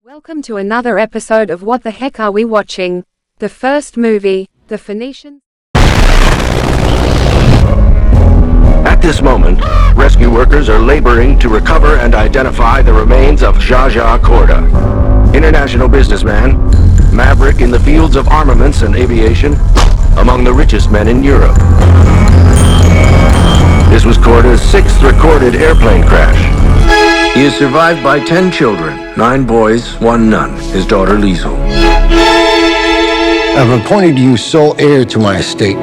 Welcome to another episode of What the Heck Are We Watching? The first movie, The Phoenician. At this moment, rescue workers are laboring to recover and identify the remains of Zsa Korda, international businessman, maverick in the fields of armaments and aviation, among the richest men in Europe. This was Korda's 6th recorded airplane crash. He is survived by 10 children, 9 boys, 1 nun, his daughter Liesl. I've appointed you sole heir to my estate,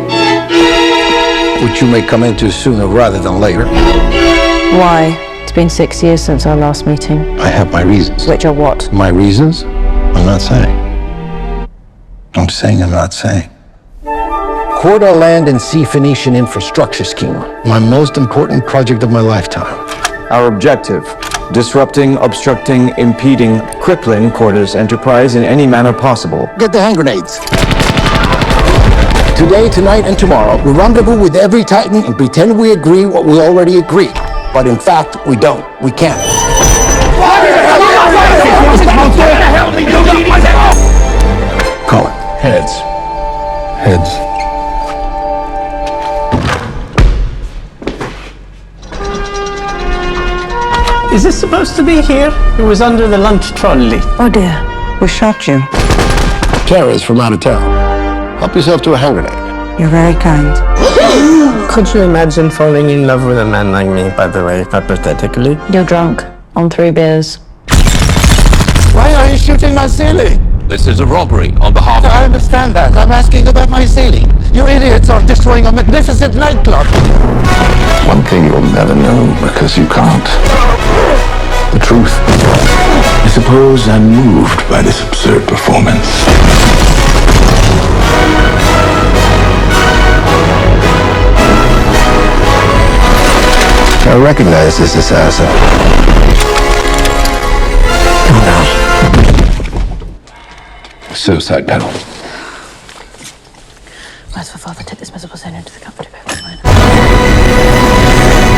which you may come into sooner rather than later. Why? It's been 6 years since our last meeting. I have my reasons. Which are what? My reasons? I'm not saying. I'm saying I'm not saying. Korda Land and Sea Phoenician Infrastructure Scheme. My most important project of my lifetime. Our objective: disrupting, obstructing, impeding, crippling Korda's enterprise in any manner possible. Get the hand grenades. Today, tonight, and tomorrow, we rendezvous with every Titan and pretend we agree what we already agreed. But in fact, we don't. We can't. Call it. Heads. Heads. Is this supposed to be here? It was under the lunch trolley. Oh dear, we shot you. Tara is from out of town. Help yourself to a hand grenade. You're very kind. Could you imagine falling in love with a man like me, by the way, hypothetically? You're drunk on 3 beers. Why are you shooting my ceiling? This is a robbery on behalf I understand that. I'm asking about my ceiling. You idiots are destroying a magnificent nightclub. One thing you'll never know because you can't. The truth. I suppose I'm moved by this absurd performance. I recognize this assassin. Suicide panel. Where's the father? Take this miserable sin into the company.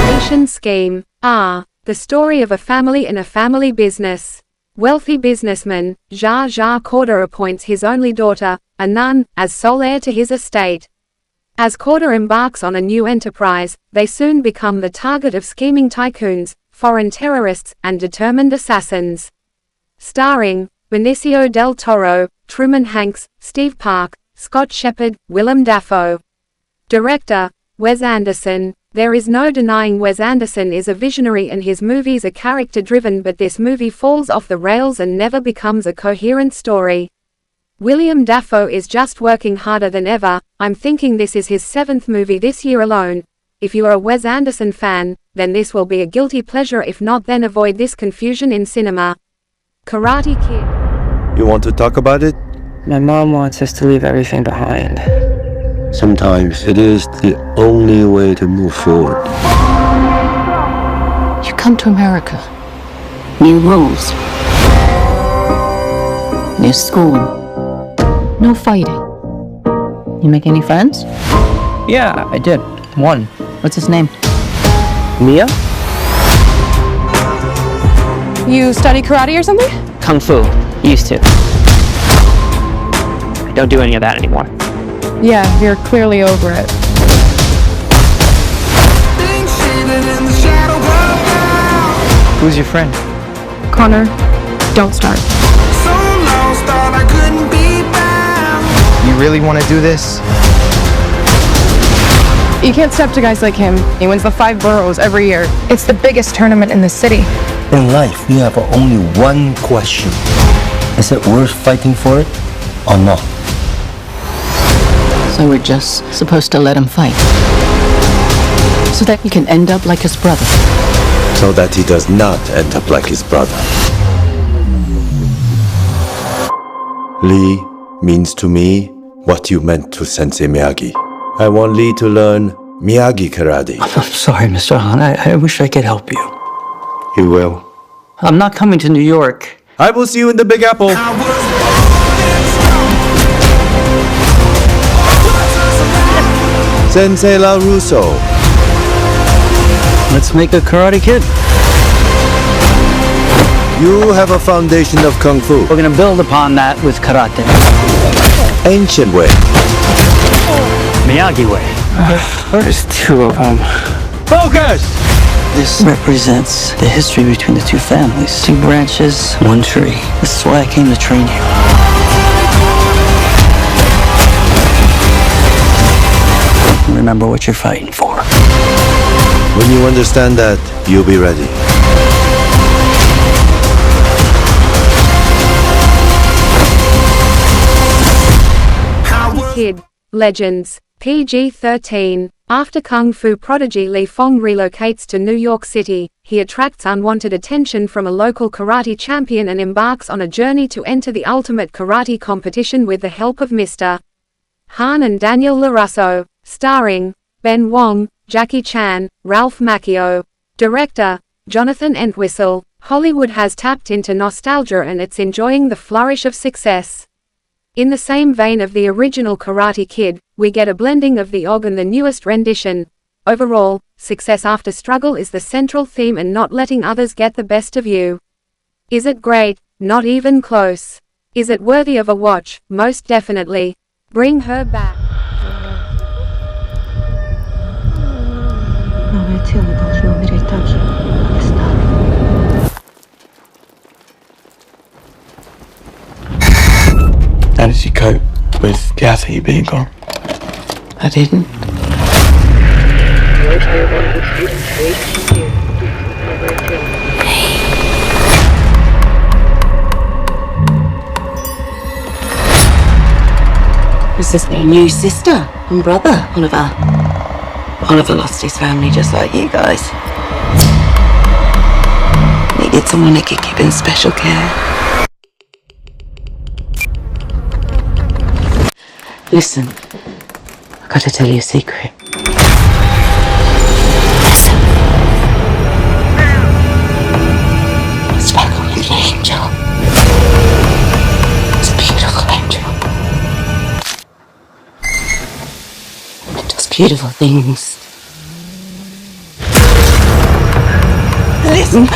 Phoenician Scheme. The story of a family in a family business. Wealthy businessman, Zsa Korda appoints his only daughter, a nun, as sole heir to his estate. As Korda embarks on a new enterprise, they soon become the target of scheming tycoons, foreign terrorists, and determined assassins. Starring Benicio del Toro, Truman Hanks, Steve Park, Scott Shepherd, Willem Dafoe. Director, Wes Anderson. There is no denying Wes Anderson is a visionary and his movies are character-driven, but this movie falls off the rails and never becomes a coherent story. Willem Dafoe is just working harder than ever. I'm thinking this is his 7th movie this year alone. If you are a Wes Anderson fan, then this will be a guilty pleasure. If not, then avoid this confusion in cinema. Karate Kid. You want to talk about it? My mom wants us to leave everything behind. Sometimes it is the only way to move forward. You come to America. New rules. New school. No fighting. You make any friends? Yeah, I did. One. What's his name? Mia? You study karate or something? Kung Fu. Used to. I don't do any of that anymore. Yeah, you're clearly over it. Who's your friend? Connor, don't start. You really want to do this? You can't step to guys like him. He wins the 5 boroughs every year. It's the biggest tournament in the city. In life, we have only one question. Is it worth fighting for it or not? So we're just supposed to let him fight. So that he can end up like his brother. So that he does not end up like his brother. Lee means to me what you meant to Sensei Miyagi. I want Lee to learn Miyagi karate. I'm sorry, Mr. Han. I wish I could help you. You will. I'm not coming to New York. I will see you in the Big Apple. Sensei LaRusso. Let's make a Karate Kid. You have a foundation of Kung Fu. We're gonna build upon that with karate. Ancient way. Miyagi way. There's two of them. Focus! This represents the history between the two families. 2 branches, 1 tree. This is why I came to train you. Remember what you're fighting for. When you understand that, you'll be ready. Kid. Legends. PG-13. After Kung Fu prodigy Li Fong relocates to New York City, he attracts unwanted attention from a local karate champion and embarks on a journey to enter the ultimate karate competition with the help of Mr. Han and Daniel LaRusso. Starring Ben Wong, Jackie Chan, Ralph Macchio. Director Jonathan Entwistle. Hollywood has tapped into nostalgia and it's enjoying the flourish of success. In the same vein of the original Karate Kid, we get a blending of the OG and the newest rendition. Overall, success after struggle is the central theme and not letting others get the best of you. Is it great? Not even close. Is it worthy of a watch? Most definitely. Bring her back. How did you cope with Kathy being gone? I didn't. Is this their new sister and brother, Oliver? Oliver lost his family just like you guys. Needed someone that could keep in special care. Listen, I gotta tell you a secret. Listen. It's back on the angel. It's a beautiful angel. It does beautiful things. Listen.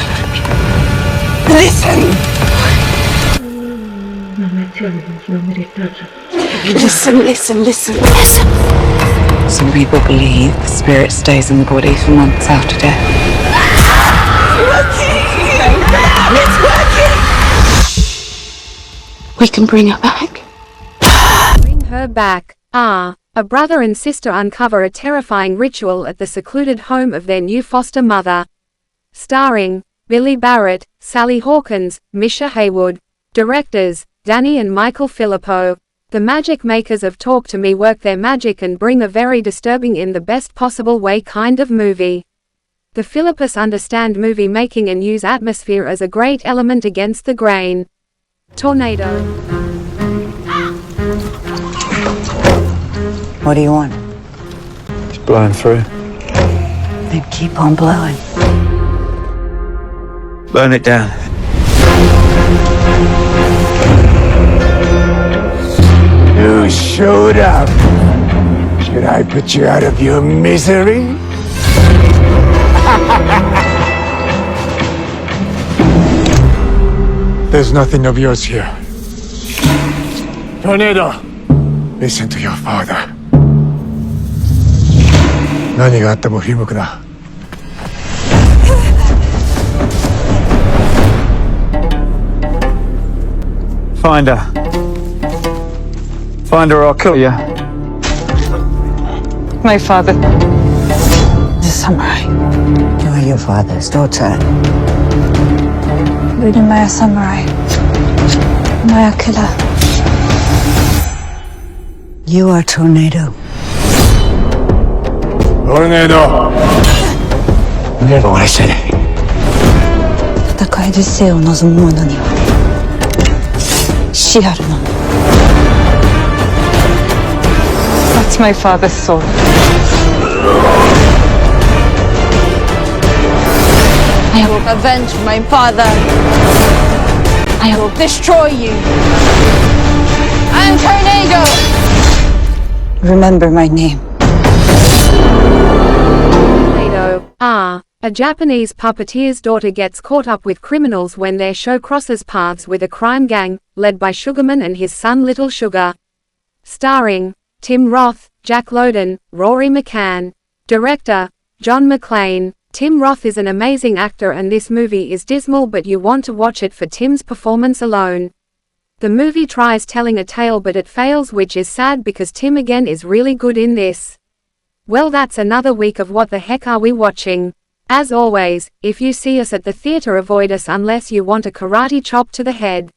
Listen. Listen. Some people believe the spirit stays in the body for months after death. It's working! We can bring her back. Bring her back. A brother and sister uncover a terrifying ritual at the secluded home of their new foster mother. Starring Billy Barrett, Sally Hawkins, Misha Haywood. Directors Danny and Michael Philippou. The magic makers of Talk to Me work their magic and bring a very disturbing in the best possible way kind of movie. The Philippous understand movie making and use atmosphere as a great element against the grain. Tornado. What do you want? It's blowing through. Then keep on blowing. Burn it down. You showed up. Should I put you out of your misery? There's nothing of yours here. Tornado, listen to your father. 何があっても振り向くな。Find her. Find her or I'll kill you. My father. The samurai. You are your father's daughter. Really, my samurai. My killer. You are Tornado. Tornado! Remember what I said. 戦いで生を望む者には死あるの。That's my father's sword. I will avenge my father. I will destroy you. I am Tornado. Remember my name. Tornado. A Japanese puppeteer's daughter gets caught up with criminals when their show crosses paths with a crime gang, led by Sugarman and his son Little Sugar. Starring Tim Roth, Jack Lowden, Rory McCann. Director John Maclean. Tim Roth is an amazing actor and this movie is dismal, but you want to watch it for Tim's performance alone. The movie tries telling a tale but it fails, which is sad because Tim again is really good in this. Well, that's another week of What the Heck Are We Watching? As always, if you see us at the theater, avoid us unless you want a karate chop to the head.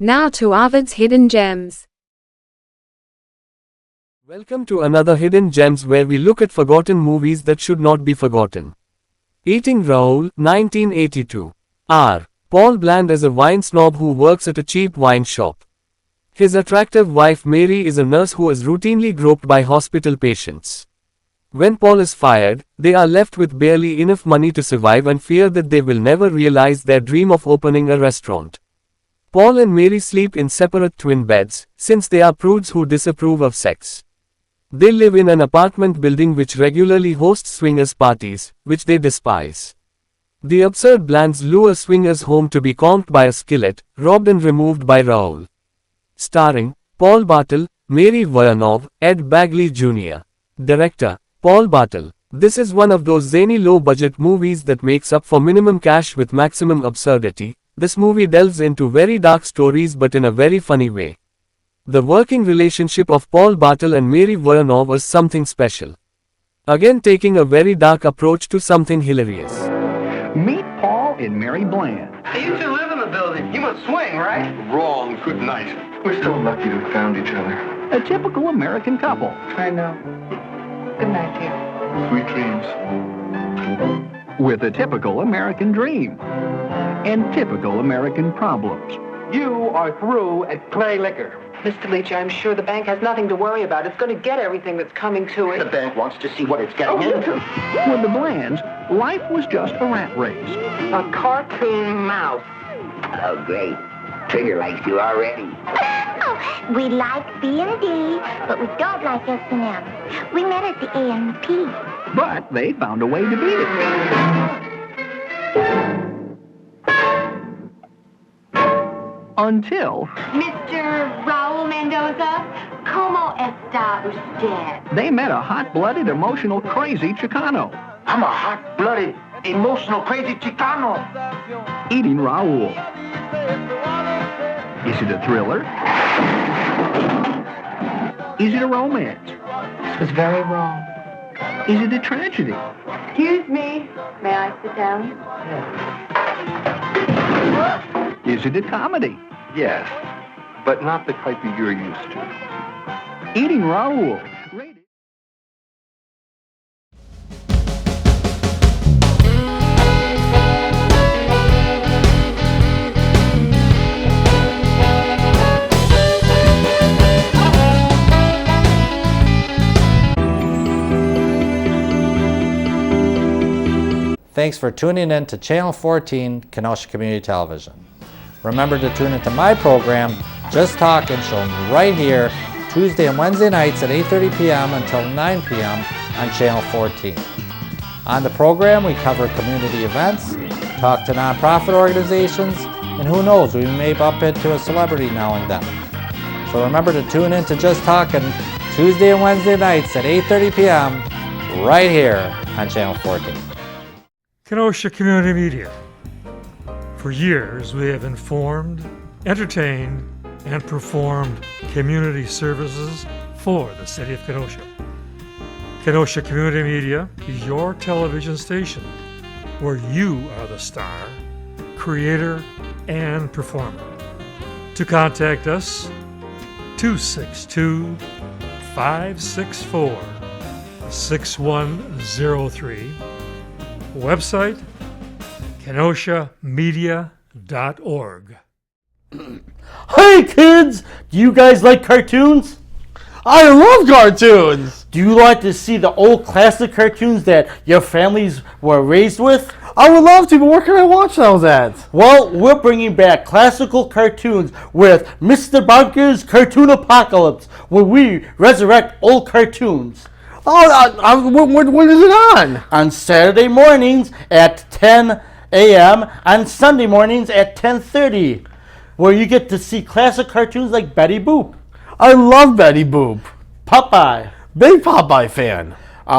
Now to Arvid's Hidden Gems. Welcome to another Hidden Gems, where we look at forgotten movies that should not be forgotten. Eating Raoul, 1982. R. Paul Bland is a wine snob who works at a cheap wine shop. His attractive wife Mary is a nurse who is routinely groped by hospital patients. When Paul is fired, they are left with barely enough money to survive and fear that they will never realize their dream of opening a restaurant. Paul and Mary sleep in separate twin beds, since they are prudes who disapprove of sex. They live in an apartment building which regularly hosts swingers parties, which they despise. The absurd Blands lure swingers home to be conked by a skillet, robbed and removed by Raoul. Starring Paul Bartel, Mary Woronov, Ed Bagley Jr. Director Paul Bartel. This is one of those zany low-budget movies that makes up for minimum cash with maximum absurdity. This movie delves into very dark stories but in a very funny way. The working relationship of Paul Bartel and Mary Woronov was something special. Again, taking a very dark approach to something hilarious. Meet Paul and Mary Bland. You two live in the building. You must swing, right? Wrong. Good night. We're so lucky to have found each other. A typical American couple. I know. Good night, dear. Sweet dreams. With a typical American dream. And typical American problems. You are through at Clay Liquor. Mr. Leach, I'm sure the bank has nothing to worry about. It's going to get everything that's coming to it. The bank wants to see what it's getting into. With the Blands, life was just a rat race. A cartoon mouse. Oh, great. Trigger likes you already. Oh, we like B&D, but we don't like S&M. We met at the A&P. But they found a way to beat it. Until... Mr. Raoul Mendoza, como está usted? They met a hot-blooded, emotional, crazy Chicano. I'm a hot-blooded, emotional, crazy Chicano. Eating Raoul. Is it a thriller? Is it a romance? This was very wrong. Is it a tragedy? Excuse me. May I sit down? Yes. Is it a comedy? Yes, but not the type you're used to. Eating Raoul. Thanks for tuning in to Channel 14, Kenosha Community Television. Remember to tune into my program, Just Talkin', shown right here, Tuesday and Wednesday nights at 8:30 p.m. until 9 p.m. on Channel 14. On the program, we cover community events, talk to nonprofit organizations, and who knows, we may bump into a celebrity now and then. So remember to tune in to Just Talkin', Tuesday and Wednesday nights at 8:30 p.m. right here on Channel 14. Kenosha Community Media. For years, we have informed, entertained, and performed community services for the city of Kenosha. Kenosha Community Media is your television station where you are the star, creator, and performer. To contact us, 262-564-6103. Website, kenoshamedia.org. Hey kids! Do you guys like cartoons? I love cartoons! Do you like to see the old classic cartoons that your families were raised with? I would love to, but where can I watch those at? Well, we're bringing back classical cartoons with Mr. Bunker's Cartoon Apocalypse, where we resurrect old cartoons. When is it on? On Saturday mornings at 10 a.m. On Sunday mornings at 10:30, where you get to see classic cartoons like Betty Boop. I love Betty Boop. Popeye. Big Popeye fan.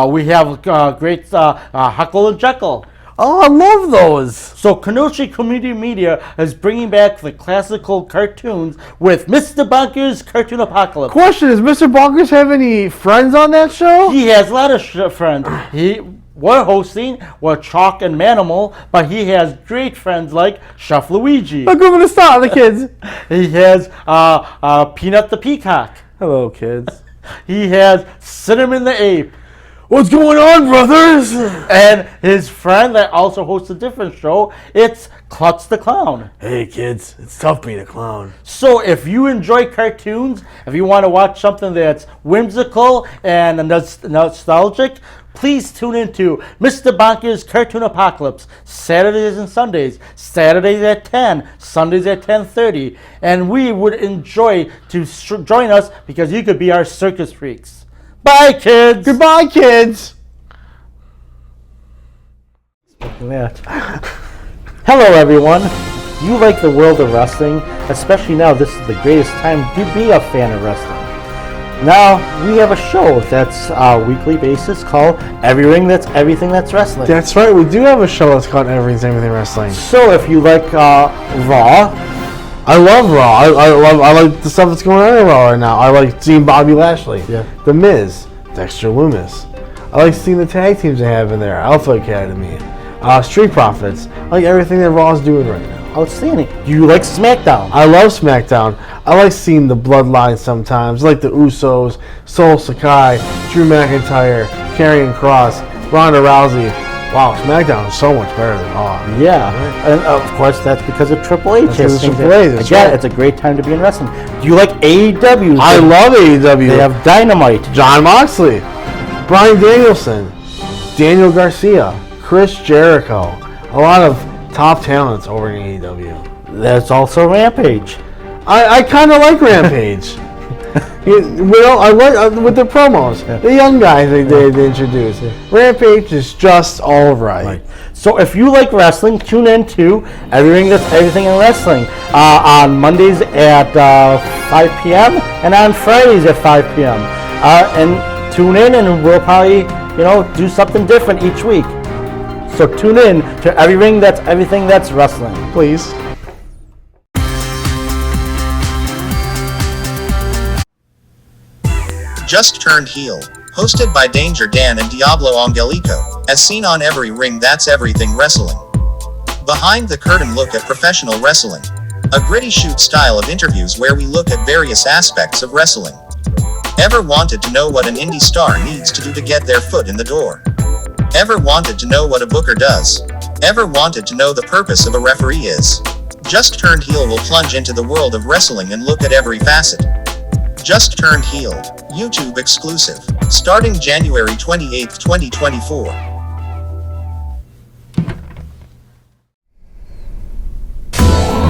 We have great Huckle and Jekyll. Oh, I love those. So Kenosha Community Media is bringing back the classical cartoons with Mr. Bonker's Cartoon Apocalypse. Question, does Mr. Bonkers have any friends on that show? He has a lot of friends. We're hosting, we're Chalk and Manimal, but he has great friends like Chef Luigi. Look over the start, the kids. He has Peanut the Peacock. Hello, kids. He has Cinnamon the Ape. What's going on, brothers? And his friend that also hosts a different show, it's Klutz the Clown. Hey, kids, it's tough being a clown. So if you enjoy cartoons, if you want to watch something that's whimsical and nostalgic, please tune into Mr. Bonker's Cartoon Apocalypse, Saturdays and Sundays. Saturdays at 10, Sundays at 10:30. And we would enjoy to join us because you could be our circus freaks. Bye, kids. Goodbye, kids. Hello, everyone. Do you like the world of wrestling? Especially now, this is the greatest time to be a fan of wrestling. Now, we have a show that's a weekly basis called Everything That's Wrestling. That's right, we do have a show that's called Everything Wrestling. So, if you like Raw, I love Raw. I like the stuff that's going on in Raw right now. I like seeing Bobby Lashley, The Miz, Dexter Lumis. I like seeing the tag teams they have in there, Alpha Academy, Street Profits. I like everything that Raw's doing right now. Outstanding. Do you like SmackDown? I love SmackDown. I like seeing the Bloodline sometimes, like the Usos, Sol Sakai, Drew McIntyre, Karrion Kross, Ronda Rousey. Wow, SmackDown is so much better than Raw. Yeah, and of course that's because of Triple H. Again, it's a great time to be in wrestling. Do you like AEW? I love AEW. They have Dynamite, Jon Moxley, Bryan Danielson, Daniel Garcia, Chris Jericho. A lot of top talents over in AEW. There's also Rampage. I kind of like Rampage. I like with the promos, the young guys they introduce. Rampage is just all right. So if you like wrestling, tune in to Everything in Wrestling on Mondays at 5 p.m. and on Fridays at 5 p.m. And tune in, and we'll probably do something different each week. So tune in to Everything That's Wrestling, please. Just Turned Heel, hosted by Danger Dan and Diablo Angelico, as seen on Every Ring That's Everything Wrestling. Behind the curtain look at professional wrestling. A gritty shoot style of interviews where we look at various aspects of wrestling. Ever wanted to know what an indie star needs to do to get their foot in the door? Ever wanted to know what a booker does? Ever wanted to know the purpose of a referee is? Just Turned Heel will plunge into the world of wrestling and look at every facet. Just Turned Heel, YouTube exclusive, starting January 28, 2024.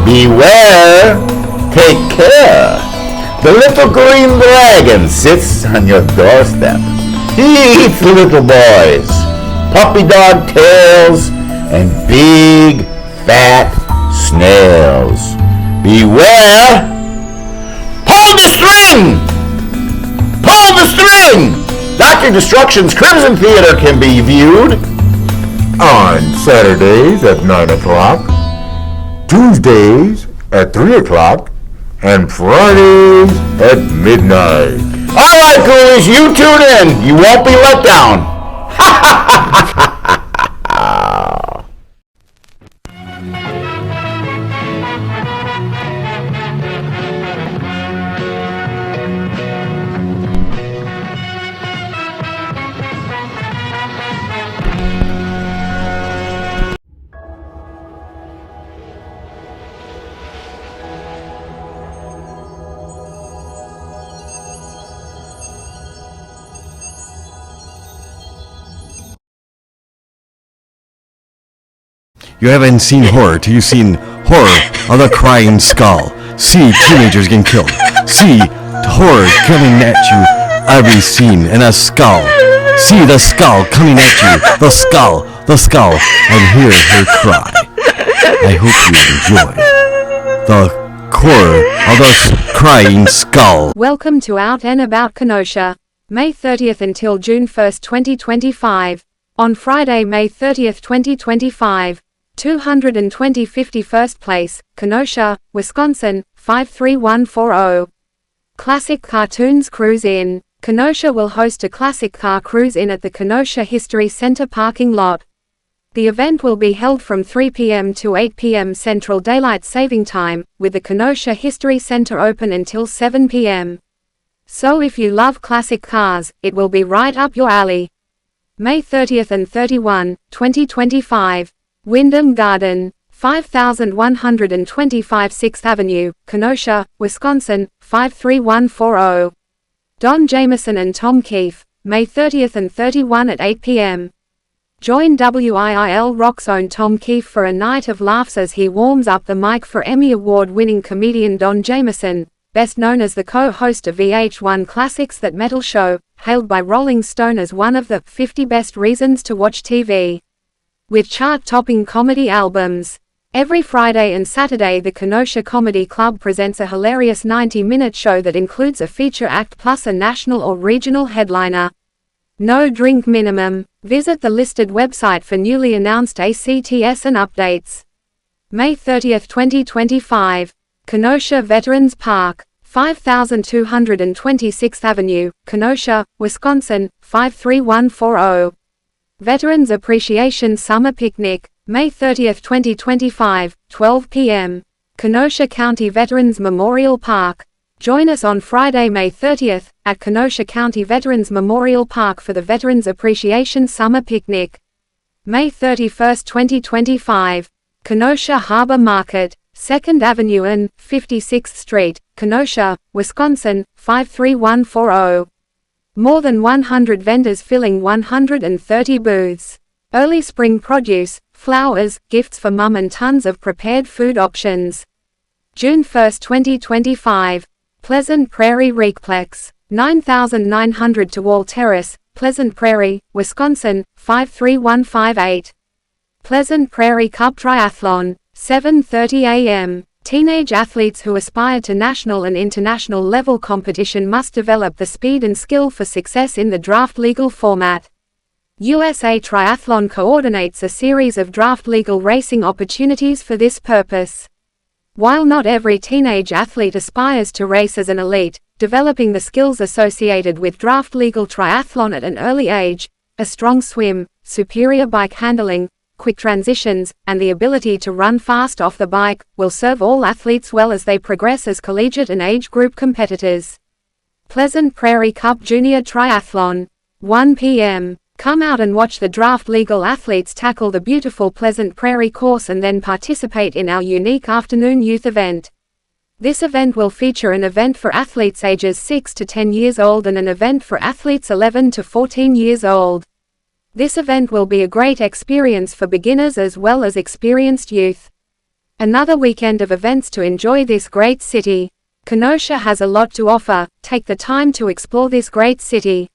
Beware, take care. The little green dragon sits on your doorstep. He eats little boys, puppy dog tails, and big, fat snails. Beware! Pull the string! Pull the string! Dr. Destruction's Crimson Theater can be viewed on Saturdays at 9 o'clock, Tuesdays at 3 o'clock, and Fridays at midnight. All right, ghoulies, you tune in. You won't be let down. You haven't seen horror till you've seen horror of the crying skull. See teenagers getting killed. See horror coming at you every scene in a skull. See the skull coming at you. The skull, and hear her cry. I hope you enjoy the horror of the crying skull. Welcome to Out and About Kenosha. May 30th until June 1st, 2025. On Friday, May 30th, 2025. 220 51st Place, Kenosha, Wisconsin, 53140. Classic Cartoons Cruise In. Kenosha will host a classic car cruise in at the Kenosha History Center parking lot. The event will be held from 3 p.m. to 8 p.m. Central Daylight Saving Time, with the Kenosha History Center open until 7 p.m. So if you love classic cars, it will be right up your alley. May 30th and 31, 2025. Wyndham Garden, 5125 6th Avenue, Kenosha, Wisconsin, 53140. Don Jameson and Tom Keefe, May 30th and 31 at 8 p.m. Join WIIL Rock's own Tom Keefe for a night of laughs as he warms up the mic for Emmy Award-winning comedian Don Jameson, best known as the co-host of VH1 Classics That Metal Show, hailed by Rolling Stone as one of the 50 best reasons to watch TV. With chart-topping comedy albums. Every Friday and Saturday the Kenosha Comedy Club presents a hilarious 90-minute show that includes a feature act plus a national or regional headliner. No drink minimum. Visit the listed website for newly announced ACTS and updates. May 30th, 2025. Kenosha Veterans Park, 5226th Avenue, Kenosha, Wisconsin, 53140. Veterans Appreciation Summer Picnic, May 30th, 2025, 12 p.m. Kenosha County Veterans Memorial Park. Join us on Friday, May 30th, at Kenosha County Veterans Memorial Park for the Veterans Appreciation Summer Picnic. May 31st, 2025. Kenosha Harbor Market, 2nd Avenue and 56th Street, Kenosha, Wisconsin, 53140. More than 100 vendors filling 130 booths. Early spring produce, flowers, gifts for mum and tons of prepared food options. June 1st, 2025. Pleasant Prairie Rekplex, 9900 to Wall Terrace, Pleasant Prairie, Wisconsin, 53158. Pleasant Prairie Cup Triathlon, 7:30 a.m. Teenage athletes who aspire to national and international level competition must develop the speed and skill for success in the draft legal format. USA Triathlon coordinates a series of draft legal racing opportunities for this purpose. While not every teenage athlete aspires to race as an elite, developing the skills associated with draft legal triathlon at an early age, a strong swim, superior bike handling, quick transitions, and the ability to run fast off the bike, will serve all athletes well as they progress as collegiate and age group competitors. Pleasant Prairie Cup Junior Triathlon, 1 p.m. Come out and watch the draft legal athletes tackle the beautiful Pleasant Prairie course and then participate in our unique afternoon youth event. This event will feature an event for athletes ages 6 to 10 years old and an event for athletes 11 to 14 years old. This event will be a great experience for beginners as well as experienced youth. Another weekend of events to enjoy this great city. Kenosha has a lot to offer. Take the time to explore this great city.